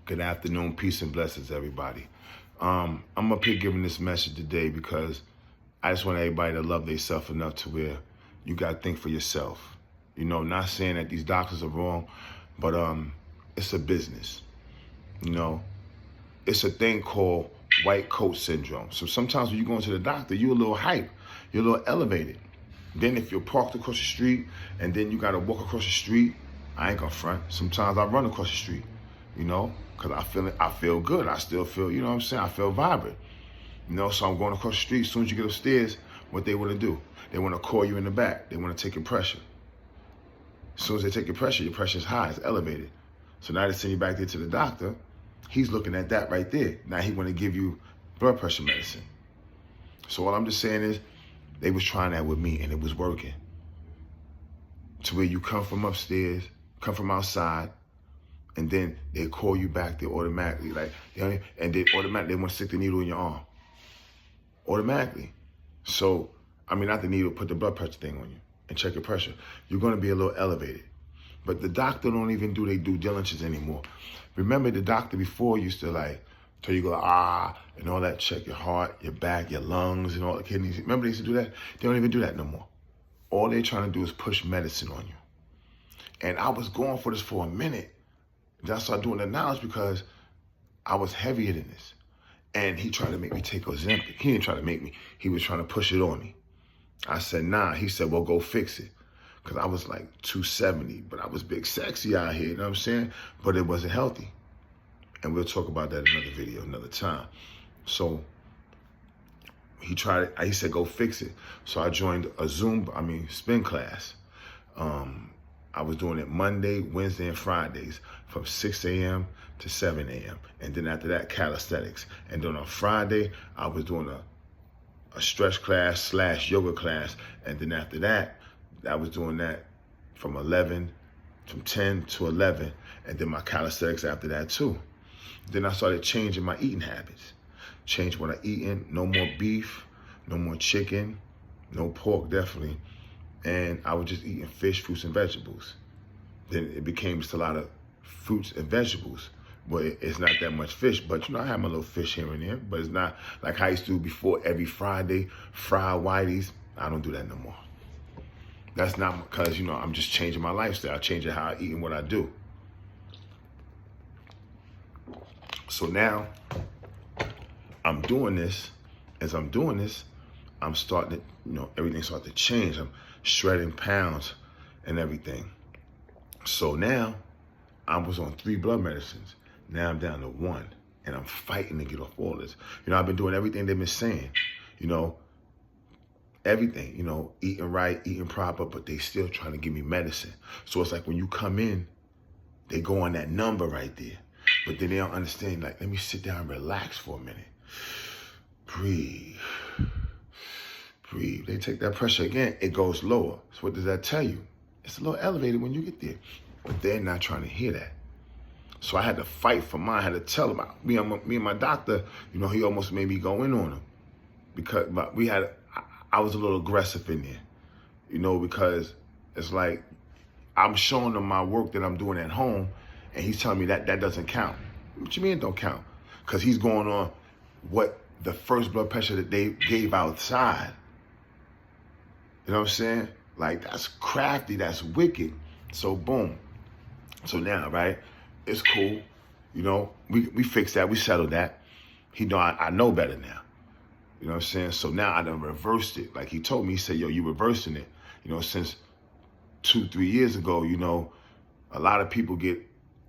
Good afternoon, peace and blessings, everybody. I'm up here giving this message today because I just want everybody to love themselves enough to where you got to think for yourself. Not saying that these doctors are wrong, but it's a business. You know, it's a thing called white coat syndrome. So sometimes when you go into the doctor, you're a little hype, you're a little elevated. Then if you're parked across the street and then you got to walk across the street, I ain't gonna front. Sometimes I run across the street, because I feel good. I still feel, I feel vibrant. So I'm going across the street. As soon as you get upstairs, what they want to do? They want to call you in the back. They want to take your pressure. As soon as they take your pressure's high, it's elevated. So now they send you back there to the doctor. He's looking at that right there. Now he want to give you blood pressure medicine. So what I'm just saying is, they was trying that with me and it was working. To where you come from upstairs, come from outside, and then they call you back there automatically. And they automatically want to stick the needle in your arm. Automatically. So, not the needle, put the blood pressure thing on you and check your pressure. You're going to be a little elevated. But the doctor don't even do their due diligence anymore. Remember, the doctor before used to tell you go, and all that, check your heart, your back, your lungs, and all the kidneys. Remember they used to do that? They don't even do that no more. All they're trying to do is push medicine on you. And I was going for this for a minute. Then I started doing the knowledge because I was heavier than this. And he tried to make me take Ozempic. He didn't try to make me. He was trying to push it on me. I said, nah. He said, well, go fix it. Because I was like 270, but I was big sexy out here, you know what I'm saying? But it wasn't healthy. And we'll talk about that in another video, another time. So he said, go fix it. So I joined a spin class. I was doing it Monday, Wednesday, and Fridays from 6 a.m. to 7 a.m. And then after that, calisthenics. And then on Friday, I was doing a stretch class / yoga class. And then after that, I was doing that from 10 to 11. And then my calisthenics after that too. Then I started changing my eating habits. Change what I eating. No more beef, no more chicken, no pork, definitely. And I was just eating fish, fruits, and vegetables. Then it became just a lot of fruits and vegetables. But it's not that much fish. But, I have my little fish here and there. But it's not like I used to do before every Friday, fried whiteys. I don't do that no more. That's not because, I'm just changing my lifestyle, changing how I eat and what I do. So now I'm doing this. As I'm doing this, I'm starting to, everything started to change. I'm shredding pounds and everything. So now I was on 3 blood medicines. Now I'm down to 1 and I'm fighting to get off all this. I've been doing everything they've been saying, everything, eating right, eating proper, but they still trying to give me medicine. So it's like when you come in, they go on that number right there. But then they don't understand, let me sit down and relax for a minute. Breathe. Breathe. They take that pressure again, it goes lower. So what does that tell you? It's a little elevated when you get there. But they're not trying to hear that. So I had to fight for mine. I had to tell them. Me and my doctor, he almost made me go in on him. Because I was a little aggressive in there. Because it's like I'm showing them my work that I'm doing at home. And he's telling me that doesn't count. What you mean it don't count? Because he's going on what the first blood pressure that they gave outside. You know what I'm saying? That's crafty, that's wicked. So boom. So now, right, it's cool. We fixed that, we settled that. I know better now. You know what I'm saying? So now I done reversed it. Like he told me, he said, yo, you reversing it. Since 2-3 years ago, a lot of people get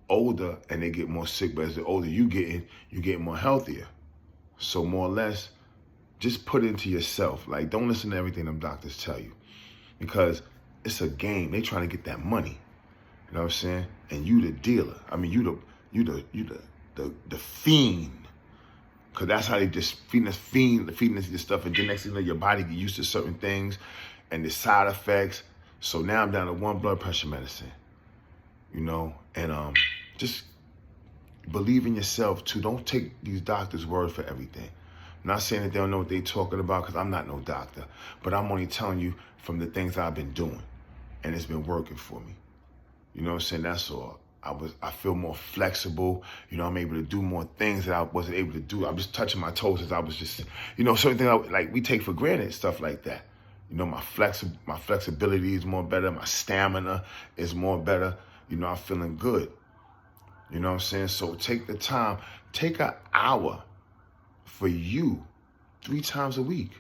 older and they get more sick, but as the older you get more healthier. So more or less, just put it into yourself. Don't listen to everything them doctors tell you, because it's a game. They trying to get that money. You know what I'm saying? And you the dealer. You the fiend. Cause that's how they just feeding us this stuff, and then next thing you know, your body get used to certain things and the side effects. So now I'm down to 1 blood pressure medicine. And just believe in yourself too. Don't take these doctors' word for everything. I'm not saying that they don't know what they're talking about, because I'm not no doctor, but I'm only telling you from the things I've been doing, and it's been working for me. You know what I'm saying? That's all. I feel more flexible. You know, I'm able to do more things that I wasn't able to do. I'm just touching my toes as I was just, you know, certain things like we take for granted, stuff like that. You know, my flexibility is more better. My stamina is more better. You know, I'm feeling good. You know what I'm saying? So take the time, take an hour for you 3 times a week.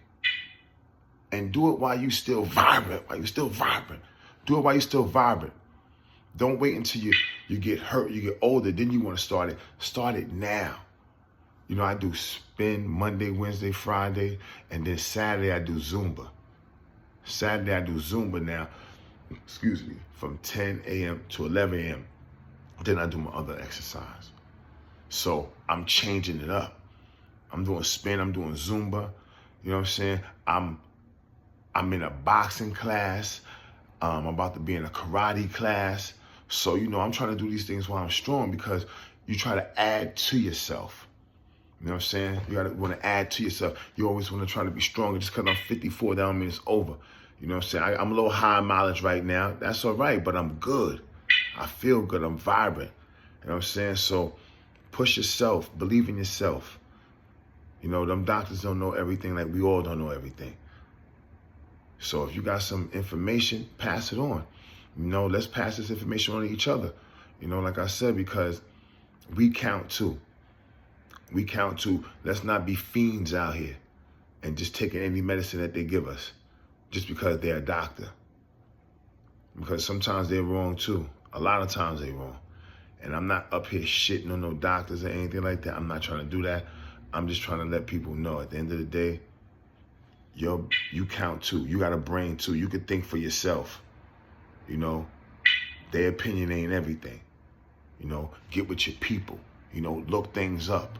And do it while you still vibrant, Do it while you're still vibrant. Don't wait until you get hurt, you get older, then you want to start it. Start it now. You know, I do spin Monday, Wednesday, Friday, and then Saturday I do Zumba. Saturday I do Zumba now, from 10 a.m. to 11 a.m. Then I do my other exercise. So I'm changing it up. I'm doing spin, I'm doing Zumba. You know what I'm saying? I'm in a boxing class. I'm about to be in a karate class. So, you know, I'm trying to do these things while I'm strong because you try to add to yourself. You know what I'm saying? You want to add to yourself. You always want to try to be stronger. Just because I'm 54, that don't mean it's over. You know what I'm saying? I'm a little high mileage right now. That's all right, but I'm good. I feel good. I'm vibrant. You know what I'm saying? So push yourself. Believe in yourself. You know, them doctors don't know everything like we all don't know everything. So if you got some information, pass it on. You know, let's pass this information on to each other. You know, like I said, because we count too. We count too. Let's not be fiends out here and just taking any medicine that they give us just because they're a doctor. Because sometimes they're wrong too. A lot of times they're wrong. And I'm not up here shitting on no doctors or anything like that. I'm not trying to do that. I'm just trying to let people know at the end of the day, you count too. You got a brain too. You can think for yourself. You know, their opinion ain't everything. You know, get with your people. You know, look things up.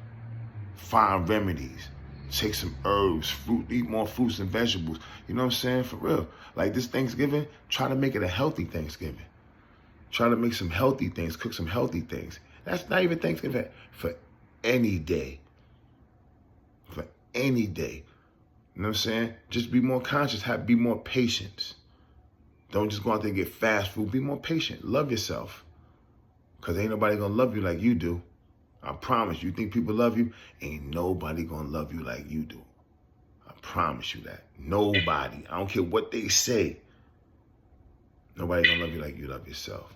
Find remedies. Take some herbs, eat more fruits and vegetables. You know what I'm saying? For real. Like this Thanksgiving, try to make it a healthy Thanksgiving. Try to make some healthy things, cook some healthy things. That's not even Thanksgiving, for any day. For any day. You know what I'm saying? Just be more conscious, be more patient. Don't just go out there and get fast food. Be more patient. Love yourself. Because ain't nobody going to love you like you do. I promise you. You think people love you? Ain't nobody going to love you like you do. I promise you that. Nobody. I don't care what they say. Nobody going to love you like you love yourself.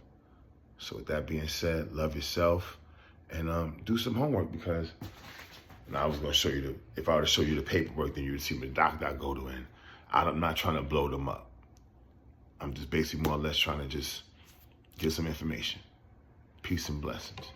So with that being said, love yourself. And do some homework because I was going to show you if I were to show you the paperwork, then you would see the doctor I go to. And I'm not trying to blow them up. I'm just basically more or less trying to just get some information. Peace and blessings.